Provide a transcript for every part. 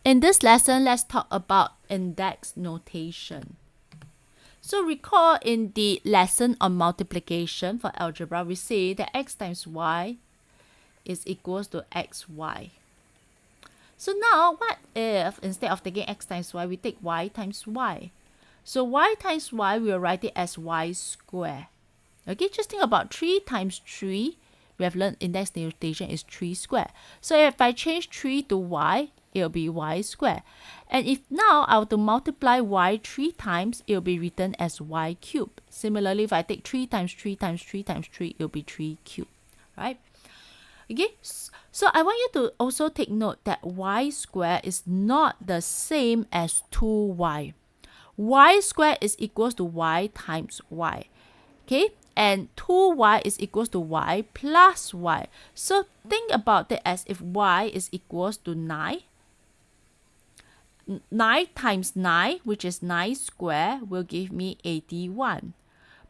In this lesson, let's talk about index notation. So recall in the lesson on multiplication for algebra, we say that x times y is equals to xy. So now, what if instead of taking x times y, we take y times y? So y times y, we'll write it as y square. Okay, just think about 3 times 3. We have learned index notation is 3 square. So if I change 3 to y, it'll be y square. And if now I were to multiply y 3 times, it'll be written as y cubed. Similarly, if I take 3 times 3 times 3 times 3, it'll be 3 cubed, right? Okay, so I want you to also take note that y square is not the same as 2y. Y square is equals to y times y. Okay, and 2y is equals to y plus y. So think about it as if y is equals to 9. 9 times 9, which is 9 square, will give me 81.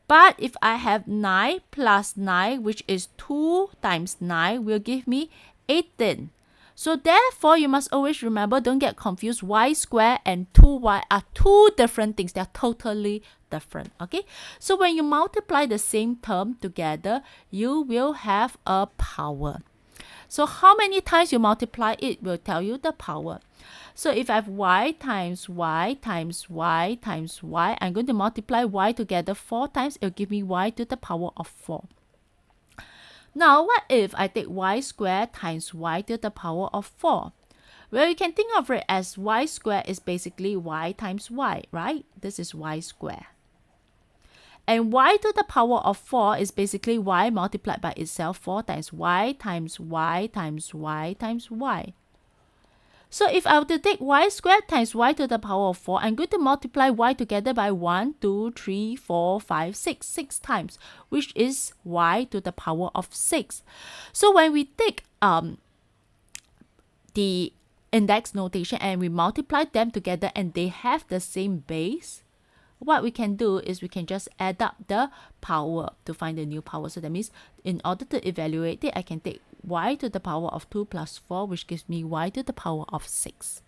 But if I have 9 plus 9, which is 2 times 9, will give me 18. So therefore, you must always remember, don't get confused, y square and 2y are two different things. They are totally different, okay? So when you multiply the same term together, you will have a power. So how many times you multiply it will tell you the power. So if I have y times y times y times y, I'm going to multiply y together 4 times. It'll give me y to the power of 4. Now, what if I take y squared times y to the power of 4? Well, you can think of it as y squared is basically y times y, right? This is y squared. And y to the power of 4 is basically y multiplied by itself 4 times y times y times y times y. So if I were to take y squared times y to the power of 4, I'm going to multiply y together by 1, 2, 3, 4, 5, 6, 6 times, which is y to the power of 6. So when we take the index notation and we multiply them together and they have the same base, what we can do is we can just add up the power to find the new power. So that means in order to evaluate it, I can take y to the power of 2 plus 4, which gives me y to the power of 6.